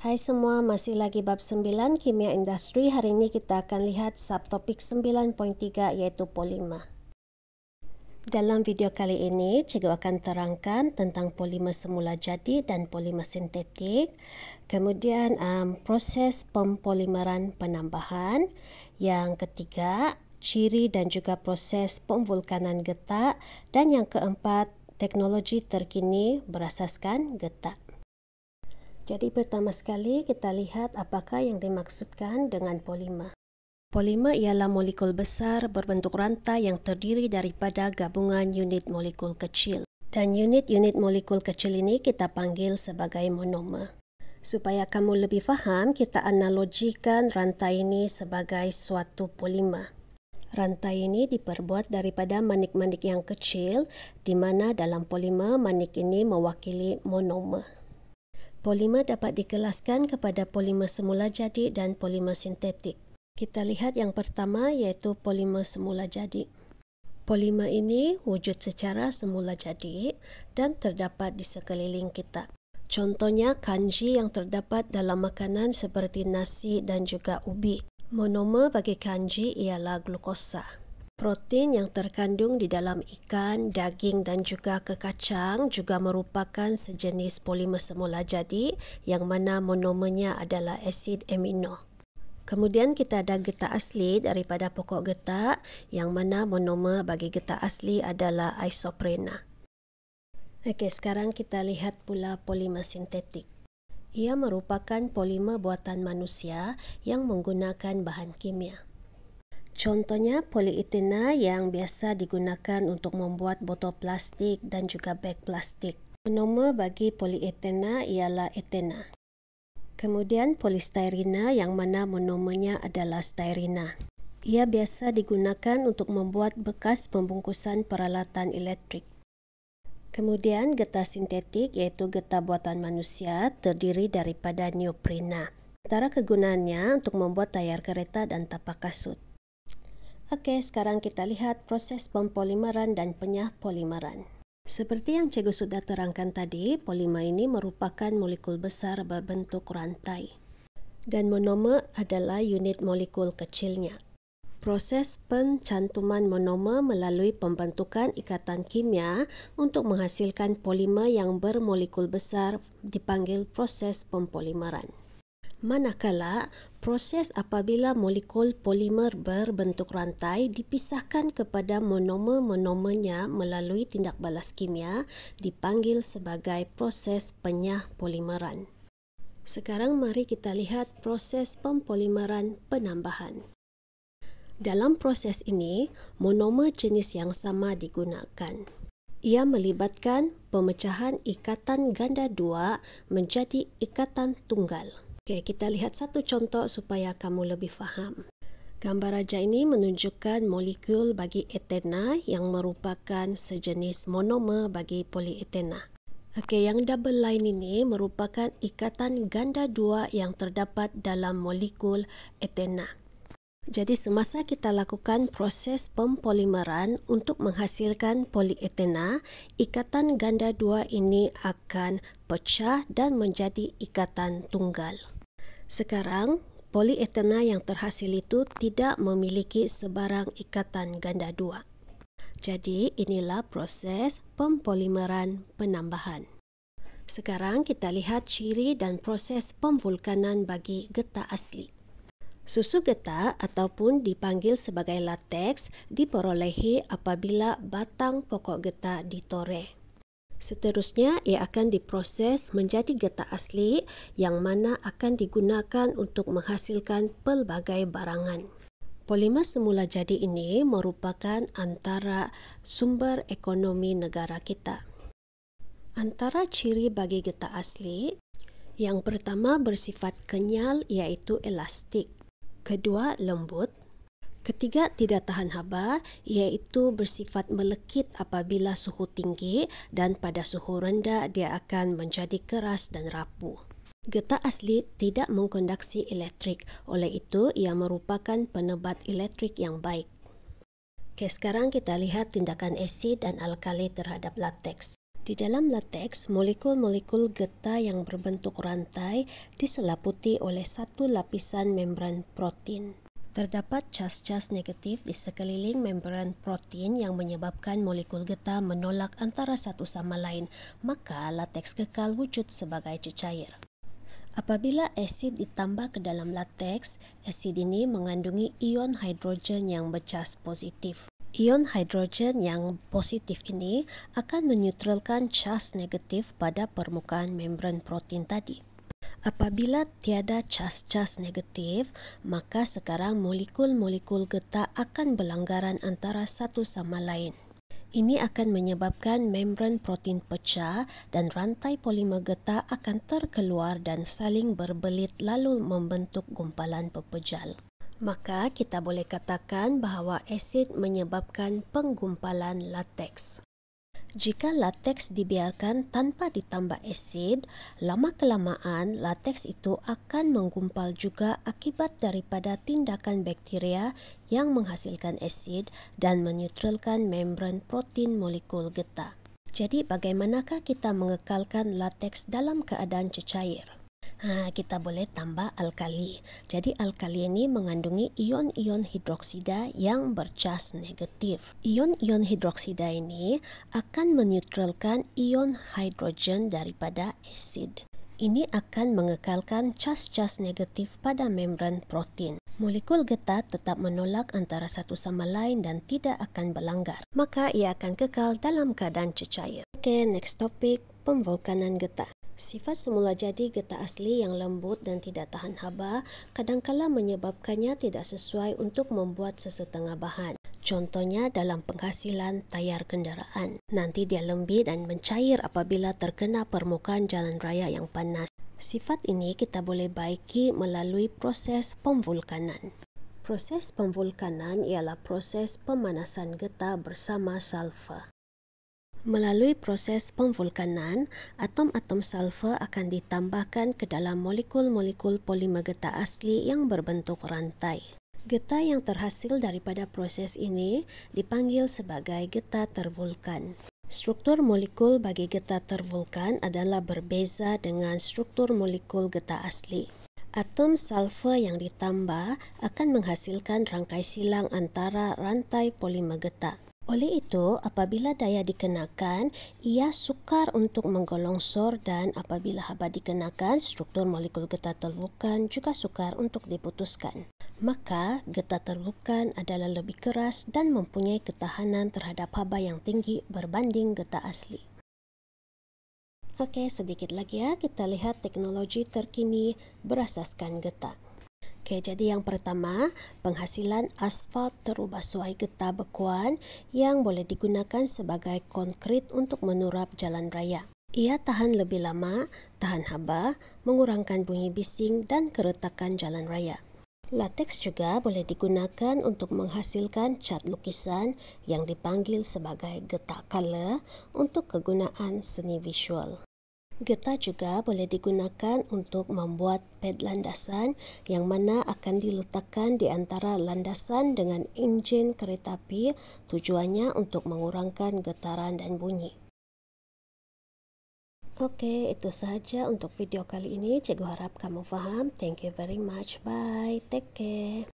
Hai semua, masih lagi bab 9 Kimia Industri. Hari ini kita akan lihat subtopik 9.3 iaitu polimer. Dalam video kali ini, cikgu akan terangkan tentang polimer semula jadi dan polimer sintetik. Kemudian proses pempolimeran penambahan. Yang ketiga, ciri dan juga proses pemvulkanan getah. Dan yang keempat, teknologi terkini berasaskan getah. Jadi pertama sekali kita lihat apakah yang dimaksudkan dengan polimer. Polimer ialah molekul besar berbentuk rantai yang terdiri daripada gabungan unit molekul kecil. Dan unit-unit molekul kecil ini kita panggil sebagai monomer. Supaya kamu lebih faham, kita analogikan rantai ini sebagai suatu polimer. Rantai ini diperbuat daripada manik-manik yang kecil, di mana dalam polimer manik ini mewakili monomer. Polimer dapat dikelaskan kepada polimer semula jadi dan polimer sintetik. Kita lihat yang pertama iaitu polimer semula jadi. Polimer ini wujud secara semula jadi dan terdapat di sekeliling kita. Contohnya kanji yang terdapat dalam makanan seperti nasi dan juga ubi. Monomer bagi kanji ialah glukosa. Protein yang terkandung di dalam ikan, daging dan juga kekacang juga merupakan sejenis polimer semula jadi yang mana monomernya adalah asid amino. Kemudian kita ada getah asli daripada pokok getah yang mana monomer bagi getah asli adalah isoprena. Okey, sekarang kita lihat pula polimer sintetik. Ia merupakan polimer buatan manusia yang menggunakan bahan kimia. Contohnya polietena yang biasa digunakan untuk membuat botol plastik dan juga beg plastik. Monomer bagi polietena ialah etena. Kemudian polystyrena yang mana monomernya adalah styrena. Ia biasa digunakan untuk membuat bekas pembungkusan peralatan elektrik. Kemudian getah sintetik iaitu getah buatan manusia terdiri daripada neoprena. Antara kegunaannya untuk membuat tayar kereta dan tapak kasut. Okey, sekarang kita lihat proses pempolimeran dan penyah-polimeran. Seperti yang cikgu sudah terangkan tadi, polimer ini merupakan molekul besar berbentuk rantai. Dan monomer adalah unit molekul kecilnya. Proses pencantuman monomer melalui pembentukan ikatan kimia untuk menghasilkan polimer yang bermolekul besar dipanggil proses pempolimeran. Manakala proses apabila molekul polimer berbentuk rantai dipisahkan kepada monomer-monomernya melalui tindak balas kimia dipanggil sebagai proses penyah-polimeran. Sekarang mari kita lihat proses pempolimeran penambahan. Dalam proses ini, monomer jenis yang sama digunakan. Ia melibatkan pemecahan ikatan ganda dua menjadi ikatan tunggal. Okey, kita lihat satu contoh supaya kamu lebih faham. Gambar raja ini menunjukkan molekul bagi etena yang merupakan sejenis monomer bagi polietena. Okey, yang double line ini merupakan ikatan ganda dua yang terdapat dalam molekul etena. Jadi semasa kita lakukan proses pempolimeran untuk menghasilkan polietena, ikatan ganda dua ini akan pecah dan menjadi ikatan tunggal. Sekarang, polietena yang terhasil itu tidak memiliki sebarang ikatan ganda dua. Jadi, inilah proses pempolimeran penambahan. Sekarang kita lihat ciri dan proses pemvulkanan bagi getah asli. Susu getah ataupun dipanggil sebagai lateks diperolehi apabila batang pokok getah ditore. Seterusnya, ia akan diproses menjadi getah asli yang mana akan digunakan untuk menghasilkan pelbagai barangan. Polimer semula jadi ini merupakan antara sumber ekonomi negara kita. Antara ciri bagi getah asli, yang pertama bersifat kenyal iaitu elastik. Kedua, lembut. Ketiga, tidak tahan haba iaitu bersifat melekit apabila suhu tinggi dan pada suhu rendah dia akan menjadi keras dan rapuh. Getah asli tidak mengkonduksi elektrik, oleh itu ia merupakan penebat elektrik yang baik. Okey, sekarang kita lihat tindakan asid dan alkali terhadap lateks. Di dalam lateks, molekul-molekul getah yang berbentuk rantai diselaputi oleh satu lapisan membran protein. Terdapat cas-cas negatif di sekeliling membran protein yang menyebabkan molekul getah menolak antara satu sama lain, maka lateks kekal wujud sebagai cecair. Apabila asid ditambah ke dalam lateks, asid ini mengandungi ion hidrogen yang bercas positif. Ion hidrogen yang positif ini akan menyutralkan cas negatif pada permukaan membran protein tadi. Apabila tiada cas-cas negatif, maka sekarang molekul-molekul getah akan berlanggaran antara satu sama lain. Ini akan menyebabkan membran protein pecah dan rantai polimer getah akan terkeluar dan saling berbelit lalu membentuk gumpalan pepejal. Maka kita boleh katakan bahawa asid menyebabkan penggumpalan lateks. Jika lateks dibiarkan tanpa ditambah asid, lama-kelamaan lateks itu akan menggumpal juga akibat daripada tindakan bakteria yang menghasilkan asid dan menyutralkan membran protein molekul getah. Jadi bagaimanakah kita mengekalkan lateks dalam keadaan cecair? Kita boleh tambah alkali. Jadi alkali ini mengandungi ion-ion hidroksida yang bercas negatif. Ion-ion hidroksida ini akan menyutralkan ion hidrogen daripada asid. Ini akan mengekalkan cas-cas negatif pada membran protein. Molekul getah tetap menolak antara satu sama lain dan tidak akan berlanggar. Maka ia akan kekal dalam keadaan cecair. Okay, next topic, pemvulkanan getah. Sifat semula jadi getah asli yang lembut dan tidak tahan haba kadangkala menyebabkannya tidak sesuai untuk membuat sesetengah bahan. Contohnya dalam penghasilan tayar kenderaan. Nanti dia lembut dan mencair apabila terkena permukaan jalan raya yang panas. Sifat ini kita boleh baiki melalui proses pemvulkanan. Proses pemvulkanan ialah proses pemanasan getah bersama sulfur. Melalui proses pemvulkanan, atom-atom sulfur akan ditambahkan ke dalam molekul-molekul polimer getah asli yang berbentuk rantai. Getah yang terhasil daripada proses ini dipanggil sebagai getah tervulkan. Struktur molekul bagi getah tervulkan adalah berbeza dengan struktur molekul getah asli. Atom sulfur yang ditambah akan menghasilkan rangkai silang antara rantai polimer getah. Oleh itu, apabila daya dikenakan, ia sukar untuk menggolongsor dan apabila haba dikenakan, struktur molekul getah tervulkan juga sukar untuk diputuskan. Maka, getah tervulkan adalah lebih keras dan mempunyai ketahanan terhadap haba yang tinggi berbanding getah asli. Okey, sedikit lagi kita lihat teknologi terkini berasaskan getah. Jadi yang pertama, penghasilan asfalt terubah suai getah bekuan yang boleh digunakan sebagai konkrit untuk menurap jalan raya. Ia tahan lebih lama, tahan haba, mengurangkan bunyi bising dan keretakan jalan raya. Lateks juga boleh digunakan untuk menghasilkan cat lukisan yang dipanggil sebagai getah color untuk kegunaan seni visual. Getah juga boleh digunakan untuk membuat pad landasan yang mana akan diletakkan di antara landasan dengan enjin kereta api, tujuannya untuk mengurangkan getaran dan bunyi. Okey, itu sahaja untuk video kali ini. Cikgu harap kamu faham. Thank you very much. Bye. Take care.